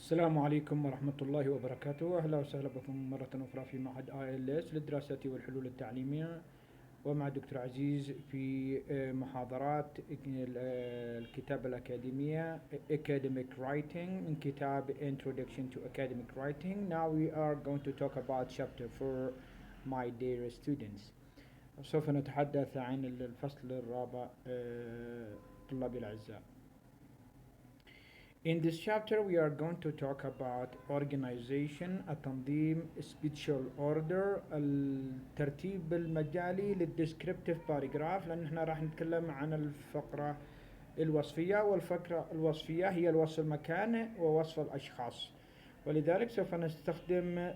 السلام عليكم ورحمة الله وبركاته. أهلا وسهلا بكم مرة أخرى في معهد ILS للدراسات والحلول التعليمية، ومع دكتور عزيز في محاضرات الكتابة الأكاديمية Academic Writing من كتاب Introduction to Academic Writing. Now we are going to talk about chapter for my dear students. سوف نتحدث عن الفصل الرابع طلابي الأعزاء. In this chapter we are going to talk about organization, التنظيم, spatial order, الترتيب المجالي للديسكريبتيف باراجراف، لأن احنا راح نتكلم عن الفقرة الوصفية، والفقرة الوصفية هي الوصف المكان ووصف الأشخاص، ولذلك سوف نستخدم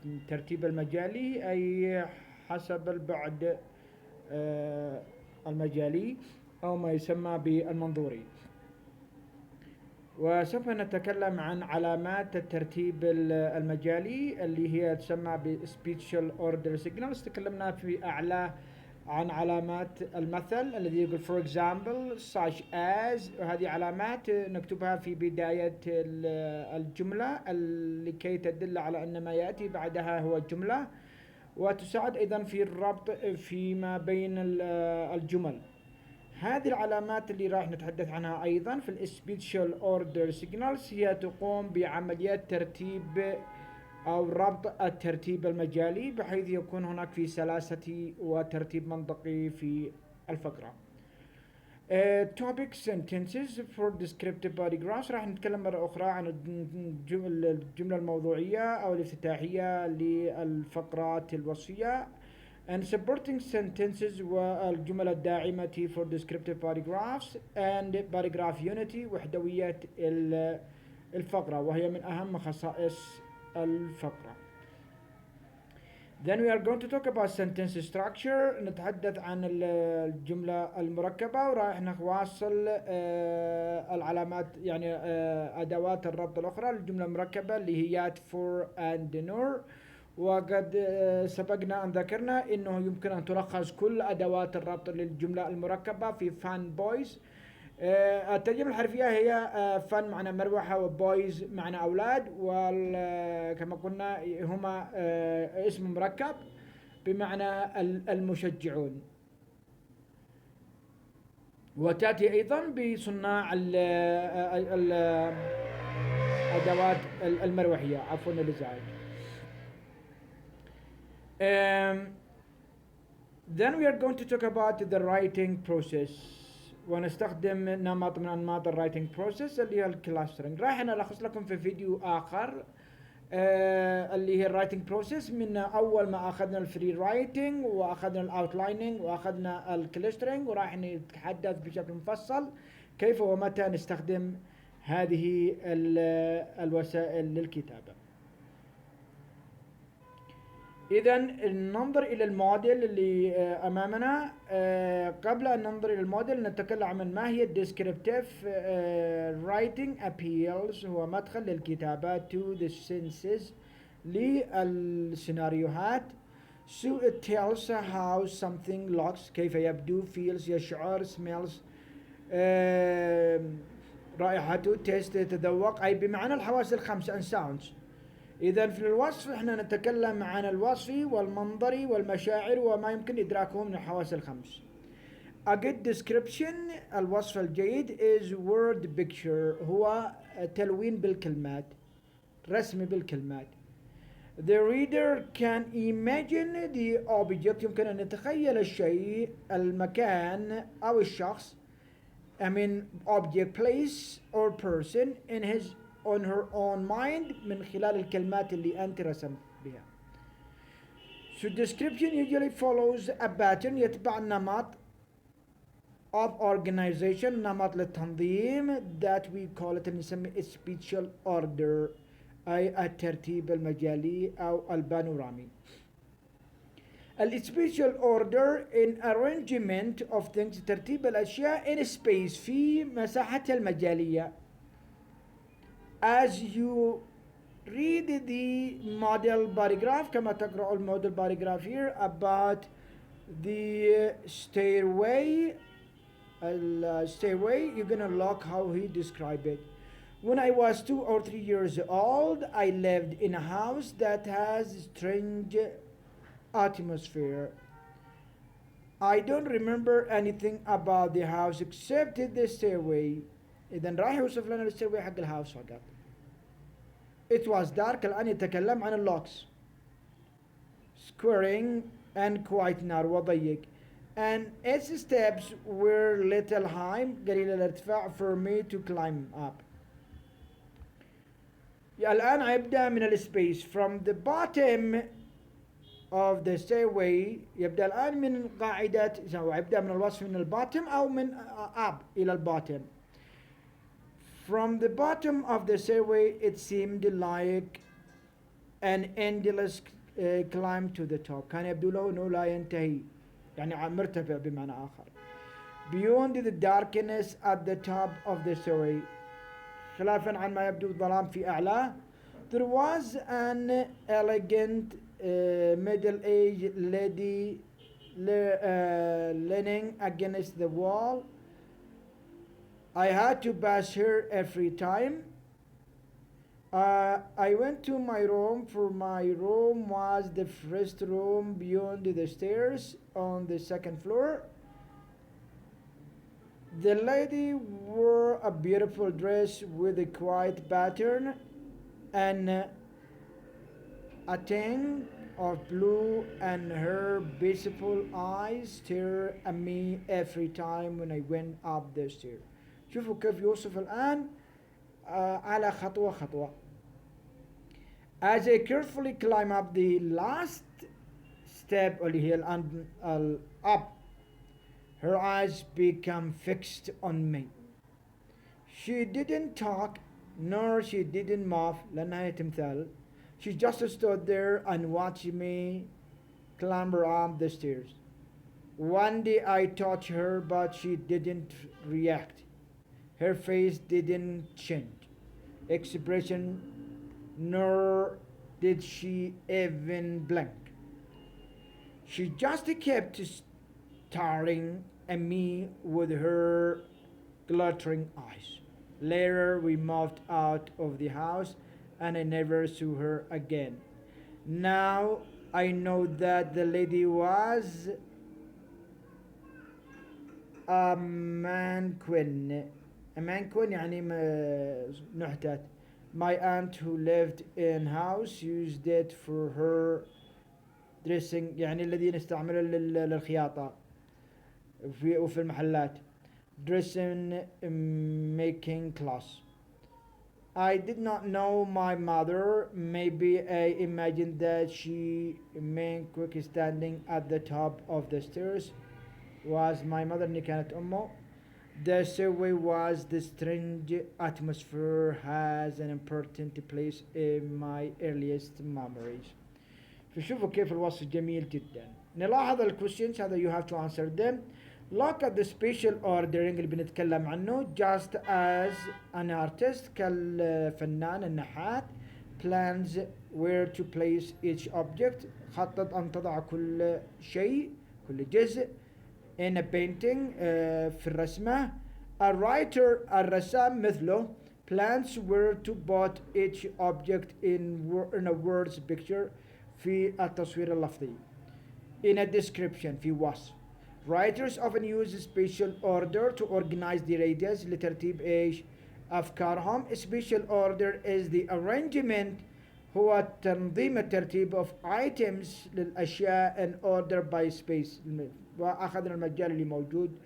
الترتيب المجالي أي حسب البعد المجالي أو ما يسمى بالمنظوري. وسوف نتكلم عن علامات الترتيب المجالي اللي هي تسمى ب Spatial Order Signals. تكلمنا في أعلى عن علامات المثل الذي يقول for example such as، وهذه علامات نكتبها في بداية الجملة لكي تدل على أن ما يأتي بعدها هو الجملة، وتساعد أيضا في الربط فيما بين الجمل. هذه العلامات اللي راح نتحدث عنها أيضا في السبيشال اوردر سيجنالز هي تقوم بعمليات ترتيب أو ربط الترتيب المجالي بحيث يكون هناك في سلاسة وترتيب منطقي في الفقرة. Topic sentences for descriptive paragraphs. راح نتكلم مرة أخرى عن الجملة الموضوعية أو الافتتاحية للفقرات الوصفية. And supporting sentences والجمل الداعمة for descriptive paragraphs and paragraph unity وحدوية الفقرة، وهي من أهم خصائص الفقرة. Then we are going to talk about sentence structure. نتحدث عن الجملة المركبة، وراح نواصل العلامات يعني أدوات الربط الأخرى للجملة المركبة اللي هي for and nor. وقد سبقنا أن ذكرنا أنه يمكن أن تلخص كل أدوات الربط للجملة المركبة في fun boys. الترجمة الحرفية هي fun معنى مروحة وبويز معنى أولاد، وكما قلنا هما اسم مركب بمعنى المشجعون، وتأتي أيضا بصناع الأدوات المروحية، عفوا الإزعاج. Then we are going to talk about the writing process، ونستخدم نمط من أنماط الرايتنج بروسيس اللي هي الكلاسترنج. راح أنا ألخص لكم في فيديو آخر اللي هي الرايتنج بروسيس، من أول ما أخذنا الفري رايتنج وأخذنا الأوتلايننج وأخذنا الكلاسترنج، وراح نتحدث بشكل مفصل كيف ومتى نستخدم هذه الوسائل للكتابة. إذن ننظر إلى الموديل اللي أمامنا. قبل أن ننظر إلى الموديل نتكلم عن ما هي Descriptive Writing Appeals. هو مدخل للكتابة to the senses للسيناريوهات. So it tells how something looks، كيف يبدو، feels يشعر، smells رائحته، taste يتذوق، أي بمعنى الحواس الخمس and sounds. إذا في الوصف احنا نتكلم عن الوصفي والمنظري والمشاعر وما يمكن إدراكه من الحواس الخمس. A good description، الوصف الجيد is word picture، هو تلوين بالكلمات، رسم بالكلمات. The reader can imagine the object، يمكن أن يتخيل الشيء، المكان أو الشخص، I mean object, place or person in his on her own mind من خلال الكلمات اللي أنت رسمت بها. So description usually follows a pattern، يتبع النمط of organization، نمط للتنظيم that we call it نسميه spatial order، أي الترتيب المجالي أو البانورامي. spatial order in arrangement of things، ترتيب الأشياء in space في مساحتها المجالية. As you read the model paragraph، كما تقرأ الموديل paragraph here about the stairway, you're gonna look how he described it. When I was 2 or 3 years old, I lived in a house that has a strange atmosphere. I don't remember anything about the house except the stairway. إذا راح يوصف لنا الستيرواي حق الهاوس فقط. It was dark. الآن يتكلم عن اللوكس. Squaring and quite narrow وضيق. And its steps were little high قليل الارتفاع for me to climb up. الآن يبدأ من السبيس. From the bottom of the stairway يبدأ الآن من قاعدة يبدأ من الوصف من البottom أو من up إلى البottom. From the bottom of the stairway it seemed like an endless climb to the top. كان يبدو له أنه لا ينتهي يعني مرتفع بمعنى آخر. Beyond the darkness at the top of the stairway خلافا عن ما يبدو الظلام في أعلاه. There was an elegant middle-aged lady leaning against the wall. I had to pass her every time. I went to my room, for my room was the first room beyond the stairs on the second floor. The lady wore a beautiful dress with a quiet pattern and a tint of blue, and her beautiful eyes stared at me every time when I went up the stairs. شوفوا كيف يوصف الآن على خطوة خطوة. As I carefully climb up the last step اللي هي الآن up, her eyes become fixed on me. She didn't talk nor she didn't move لأنها هي تمثال. She just stood there and watched me clamber up the stairs. One day I touched her but she didn't react. Her face didn't change expression, nor did she even blink. She just kept staring at me with her glittering eyes. Later we moved out of the house and I never saw her again. Now I know that the lady was a mannequin. A mannequin يعني نحتات. My aunt who lived in house used it for her dressing يعني الذي نستعمله للخياطة وفي المحلات. Dressing making clothes. I did not know my mother. Maybe I imagined that she meant quick standing at the top of the stairs was my mother اللي كانت أمه. The stairway was the strange atmosphere has an important place in my earliest memories. فشوفوا كيف الوصف جميل جدا. نلاحظ الكويشنز هذا you have to answer them. Look at the spatial ordering اللي بنتكلم عنه. Just as an artist كالفنان النحات plans where to place each object خطط أن تضع كل شيء كل جزء in a painting في الرسمة. A writer الرسام مثله plans where to put each object in a word's picture في التصوير اللفظي. In a description في وصف. Writers often use spatial order to organize their ideas لترتيب ايش أفكارهم. Spatial order is the arrangement هو تنظيم الترتيب of items للأشياء in order by space. وأخذنا المجال اللي موجود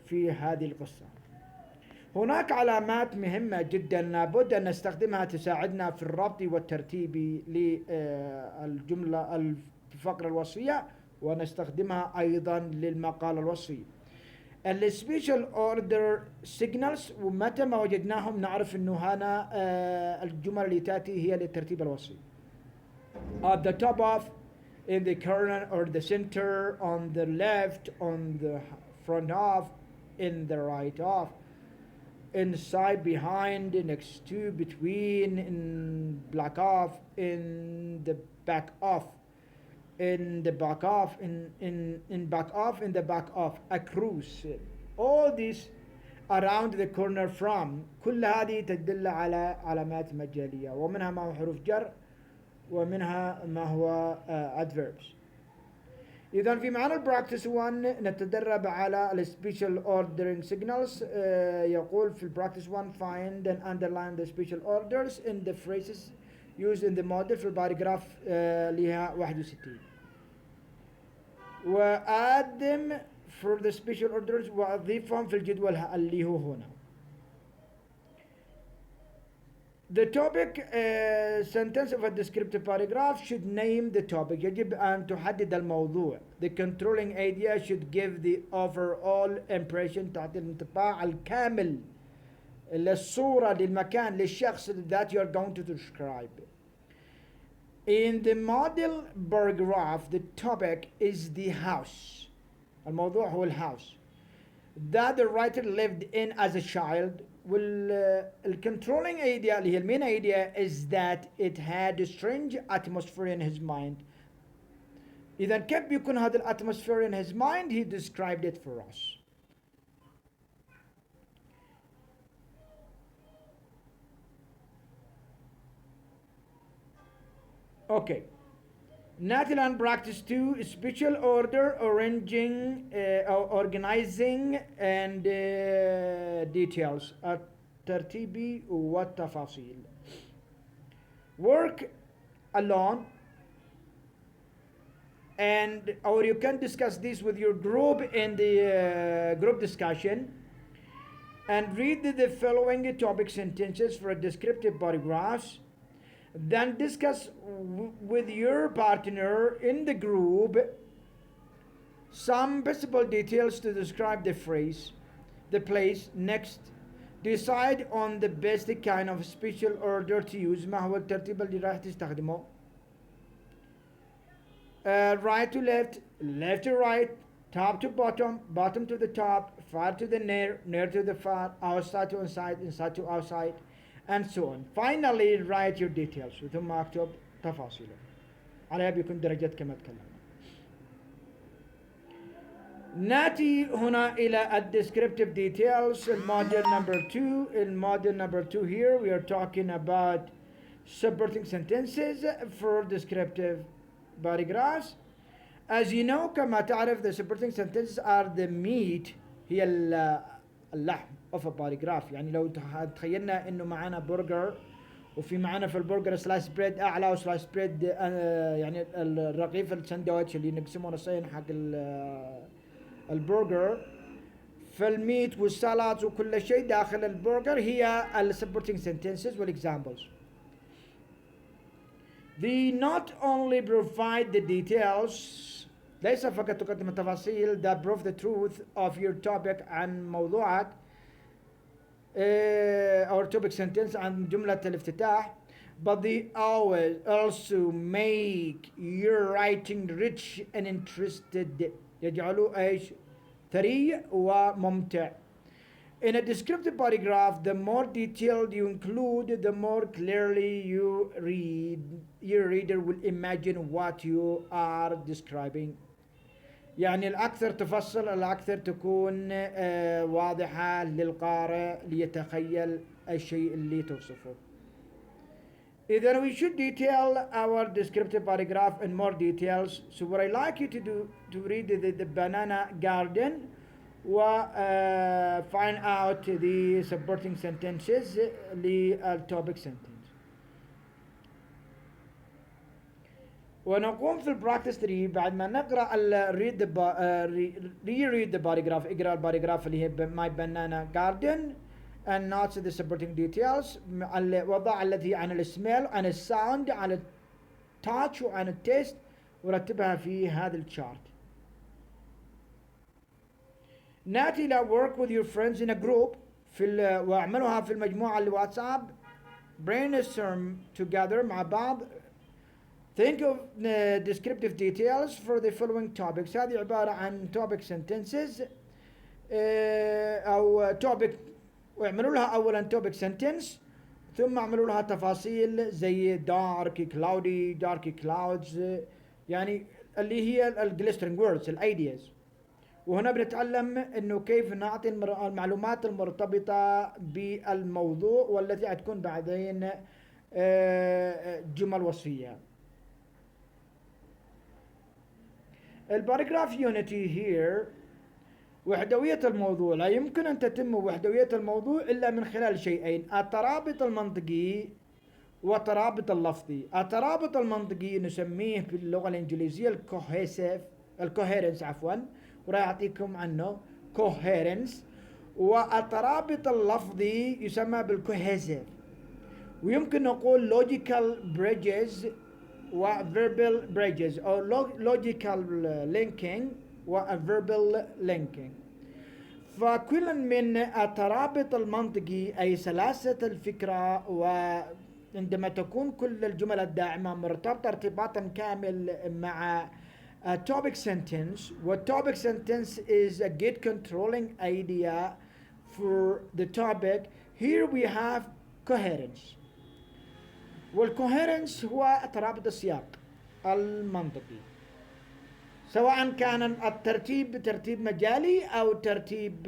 في هذه القصة. هناك علامات مهمة جدا لابد أن نستخدمها تساعدنا في الربط والترتيب للجملة الفقرة الوصفية ونستخدمها أيضا للمقالة الوصفية. السبيشال اوردر سيجنالز ومتى ما وجدناهم نعرف انه هنا الجمل اللي تاتي هي للترتيب الوصفي. At the top of, in the corner or the center, on the left, on the front of, in the right of, inside, behind, next to, between, in back of, in the back of, in the back of, in back of, in the back of, across. All these around the corner from. كل هذه تدل على علامات مجالية، ومنها ما هو حروف جر ومنها ما هو adverbs. إذا في معنى البراكتس 1 نتدرب على السبيشال اوردرينج سيجنالز. يقول في البراكتس 1 find and underline the special orders in the phrases used in the model. في الباراجراف لها 61 وأقدم for the special orders وأضيفهم في الجدول اللي هو هنا. The topic sentence of a descriptive paragraph should name the topic. يجب أن تحدد الموضوع. The controlling idea should give the overall impression. تعطي الانطباع الكامل للصورة للمكان للشخص that you are going to describe. In the model paragraph, the topic is the house. الموضوع هو الhouse that the writer lived in as a child. والcontrolling idea اللي هي المين idea is that it had a strange atmosphere in his mind. إذا كيف بيكون هذا الاتموسفير in his mind? He described it for us. Okay. Nathalie practice 2 special order arranging organizing and details الترتيب والتفاصيل. Work alone and or you can discuss this with your group in the group discussion and read the following topic sentences for a descriptive paragraphs. Then discuss with your partner in the group some possible details to describe the phrase, the place. Next, decide on the best kind of special order to use. ما هو الترتيب اللي راح تستخدمه. Right to left, left to right, top to bottom, bottom to the top, far to the near, near to the far, outside to inside, inside to outside, and so on. Finally, write your details. ثم اكتب تفاصيله. عليها بيكون درجات كما تكلمنا. ناتي هنا إلى descriptive details. الموديل number 2. الموديل number 2 here we are talking about supporting sentences for descriptive paragraphs. As you know كما تعرف the supporting sentences are the meat هي اللحم of a paragraph. يعني لو تخيلنا انه معنا برجر وفي معنا في البرجر سلايس بريد اعلى وسلايس بريد يعني الرغيف الساندويتش اللي نقسمه نصين حق البرجر، فالميت والسلطات وكل شيء داخل البرجر هي السبورتنج sentences والاكزامبلز. They not only provide the details ليس فقط تقدم التفاصيل that prove the truth of your topic عن موضوعك or topic sentence عن جملة الافتتاح, but they always also make your writing rich and interested. يجعلوا ايش؟ ثري وممتع. In a descriptive paragraph, the more detailed you include, the more clearly your reader will imagine what you are describing. يعني الأكثر تفصل الأكثر تكون واضحة للقارئ ليتخيل الشيء اللي توصفه. إذا we should detail our descriptive paragraph in more details. So what I like you to do to read the banana garden find out the supporting sentences للtopic sentence. ونقوم في البراكتس 3 بعد ما نقرا read the paragraph. اقرا الباراجراف اللي هي my banana garden and notes the supporting details. الوضع التي عن السميل عن الساوند عن التاتش وعن التيست ورتبها في هذا الشارت. ناتي إلى work with your friends in a group واعملوها في المجموعة الواتساب. brainstorm together مع بعض. Think of descriptive details for the following topics. هذه عبارة عن topic sentences أو topic واعملوا لها أولا topic sentence ثم اعملوا لها تفاصيل زي dark cloudy dark clouds يعني اللي هي glistering words ideas. وهنا بنتعلم انه كيف نعطي المعلومات المرتبطة بالموضوع والتي حتكون بعدين جمل وصفية. الباراجراف يونيتي هير وحدوية الموضوع. لا يمكن أن تتم وحدوية الموضوع إلا من خلال شيئين: الترابط المنطقي والترابط اللفظي. الترابط المنطقي نسميه باللغة الإنجليزية الكوهيرنس وراح أعطيكم عنه Coherence. والترابط اللفظي يسمى بالكوهيسيف، ويمكن نقول logical bridges و verbal bridges أو logical linking و verbal linking. فكل من الترابط المنطقي أي سلاسة الفكرة، وعندما تكون كل الجمل الداعمة مرتبطة ارتباطا كامل مع a topic sentence. What topic sentence is a good controlling idea for the topic. Here we have coherence. والcoherence هو ترابط السياق المنطقي، سواء كان الترتيب ترتيب مجالي أو ترتيب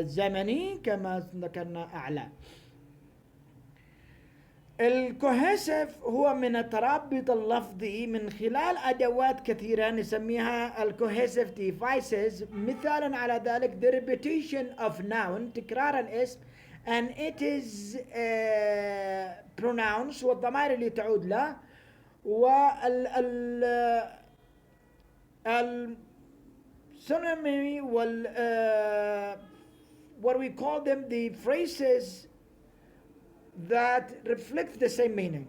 زمني كما ذكرنا أعلى. الكوهيسيف هو من الترابط اللفظي من خلال أدوات كثيرة نسميها الكوهيسيف devices. مثالا على ذلك the repetition of noun، تكرار الاسم، and it is pronouns والضمائر اللي تعود له، synonymy what we call them the phrases that reflect the same meaning.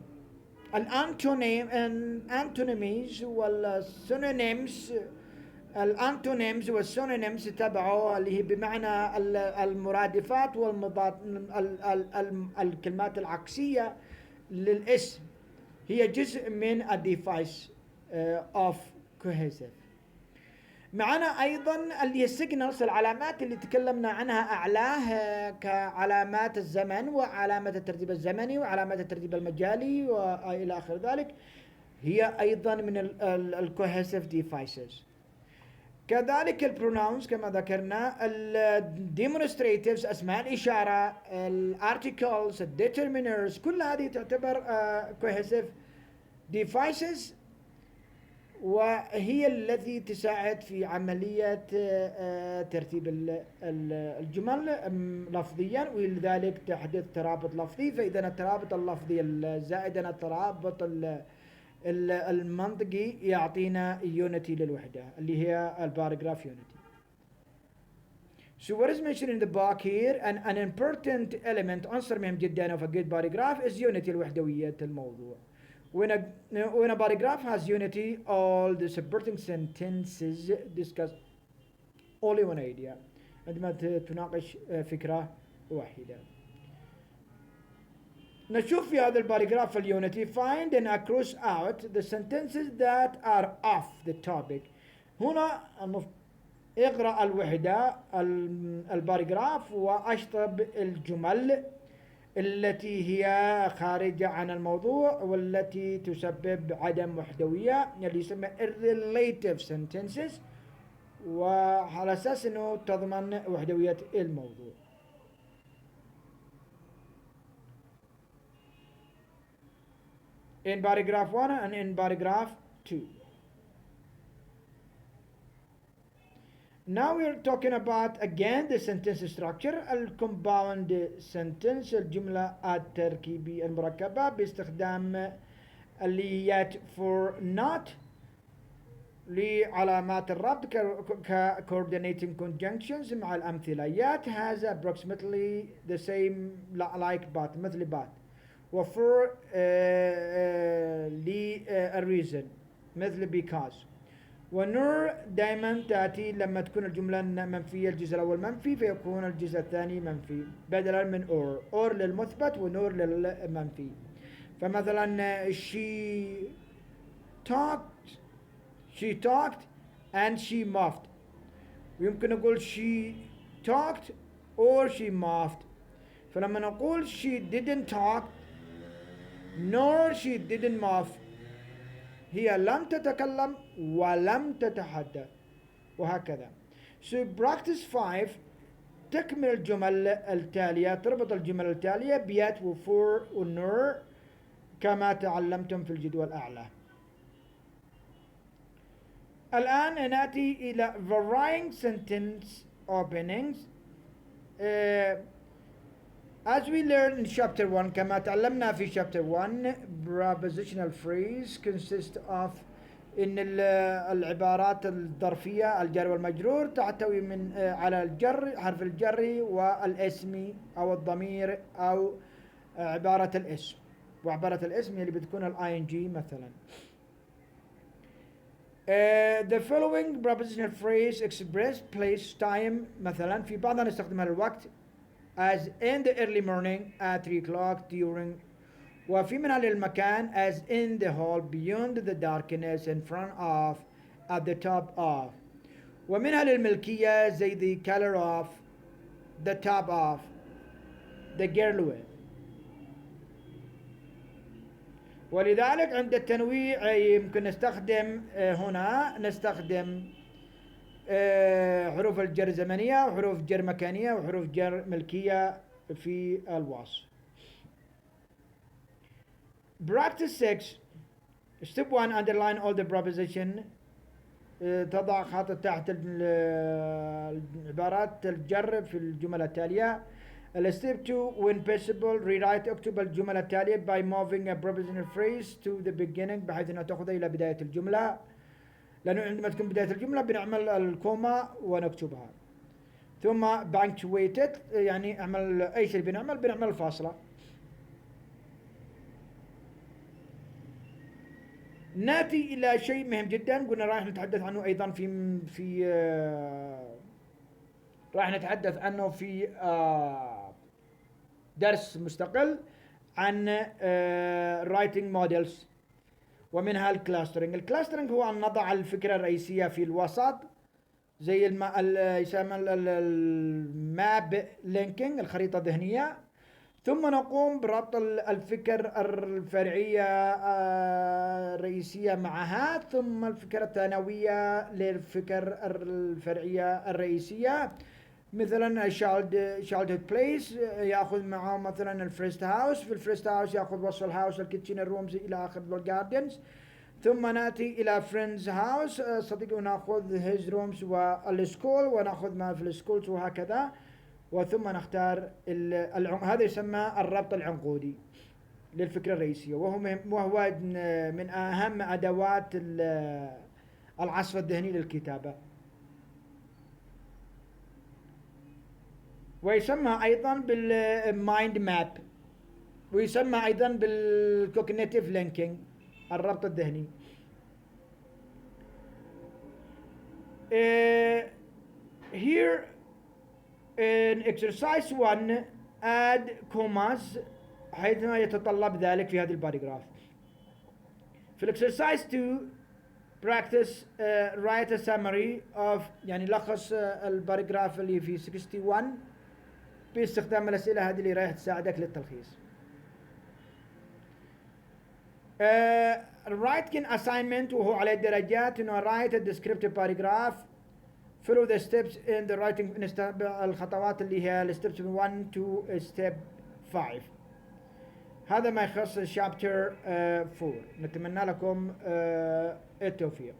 الانتونيمز والسينونيمز. الانتونيمز والسينونيمز تبعه اللي هي بمعنى المرادفات والمضاد، الكلمات العكسية للاسم، هي جزء من الديفايس of cohesive. معنا ايضا اللي السيجنالز، العلامات اللي تكلمنا عنها اعلاه كعلامات الزمن وعلامة الترتيب الزمني وعلامات الترتيب المجالي والى اخر ذلك، هي ايضا من الكوهيسيف ديفايسز. كذلك البروناونز كما ذكرنا، الديمونستريتيفز اسماء الاشاره، الارتيكلز، الديترمينرز، كل هذه تعتبر كوهيسيف ديفايسز، وهي التي تساعد في عملية ترتيب الجمل لفظيا، ولذلك تحدث ترابط لفظي. فإذا الترابط اللفظي الزائد عن الترابط المنطقي يعطينا يونتي للوحدة اللي هي الباراجراف يونتي. So what is mentioned in the book here, an important element عنصر مهم جدا of a good paragraph is unity، الوحدوية الموضوع. When a paragraph has unity, all the supporting sentences discuss only one idea. عندما تناقش فكرة واحدة. نشوف في هذا الباراجراف اليونتي find and cross out the sentences that are off the topic. هنا اقرأ الوحدة الباراجراف واشطب الجمل التي هي خارجة عن الموضوع والتي تسبب عدم وحدوية، اللي يسمى relative sentences، وعلى أساس أنه تضمن وحدوية الموضوع. In paragraph 1 and in paragraph 2. Now we are talking about again the sentence structure. الكومباوند sentence، الجملة التركيبية المركبة باستخدام اليات for not لعلامات الربط ك coordinating conjunctions مع الأمثليات has approximately the same like but مثل but، و for a reason مثل because. ونور دائما تأتي لما تكون الجملة منفية، الجزء الأول منفي فيكون الجزء الثاني منفي بدلا من or للمثبت ونور للمنفي. فمثلا she talked and she mouthed، ويمكن نقول she talked or she mouthed. فلما نقول she didn't talk nor she didn't mouth، هي لم تتكلم ولم تتحدث، وهكذا. So practice 5 تكمل الجمل التالية، تربط الجمل التالية بيت وفور ونور كما تعلمتم في الجدول الأعلى. الآن نأتي إلى varying sentence openings. As we learned in chapter 1 كما تعلمنا في chapter 1 prepositional phrase consists of إن العبارات الظرفية الجر والمجرور تحتوي من على الجر حرف الجر والاسم أو الضمير أو عبارة الاسم، وعبارة الاسم اللي بتكون ing مثلا. The following prepositional phrase express place time مثلا في بعضها نستخدمها للوقت as in the early morning at 3 o'clock during، وفي منها للمكان as in the hall beyond the darkness in front of at the top of، ومنها للملكية زي the color of the top of the girl with. ولذلك عند التنويع يمكن نستخدم هنا نستخدم حروف الجر زمنية وحروف جر مكانية وحروف جر ملكية في الوصف. Practice 6 Step 1 underline all the preposition. تضع خط تحت العبارات الجر في الجمل التالية. Step 2 when possible rewrite اكتب الجمل التالية by moving a prepositional phrase to the beginning بحيث أنها تأخذ إلى بداية الجملة، لأنه عندما تكون بداية الجملة بنعمل الكوما ونكتبها. ثم punctuated يعني اعمل أي شيء بنعمل الفاصلة. ناتي إلى شيء مهم جدا قلنا راح نتحدث عنه أيضا في راح نتحدث عنه في درس مستقل عن writing models، ومنها الكلاسترنج. الكلاسترنج هو أن نضع الفكرة الرئيسية في الوسط زي يسمى الماب لينكينج الخريطة الذهنية، ثم نقوم بربط الفكر الفرعية الرئيسية معها، ثم الفكرة الثانوية للفكر الفرعية الرئيسية. مثلا childhood place ياخذ معه مثلا الفريست هاوس، في الفريست هاوس ياخذ وصف الهاوس الكيتشن الرومز الى اخر والجاردنز. ثم ناتي الى فريندز هاوس صديقه ناخذ هيز رومز والسكول وناخذ ما في السكولز وهكذا، وثم نختار هذا يسمى الربط العنقودي للفكرة الرئيسية، وهو من أهم أدوات العصف الذهني للكتابة، ويسمى أيضا بالمايند ماب، ويسمى أيضا بالكوجنيتيف لينكينج الربط الذهني. Here in exercise 1 add commas حيثما يتطلب ذلك في هذه الباراجراف. في الاكسرسايز 2 practice write a summary of يعني لخص الباراجراف اللي في 61 باستخدام الأسئلة هذه اللي راح تساعدك للتلخيص. writing assignment وهو على الدرجات إنه write a descriptive paragraph. follow the steps in the writing نتبع الخطوات اللي هي steps 1 to step 5. هذا ما يخص chapter 4. نتمنى لكم التوفيق.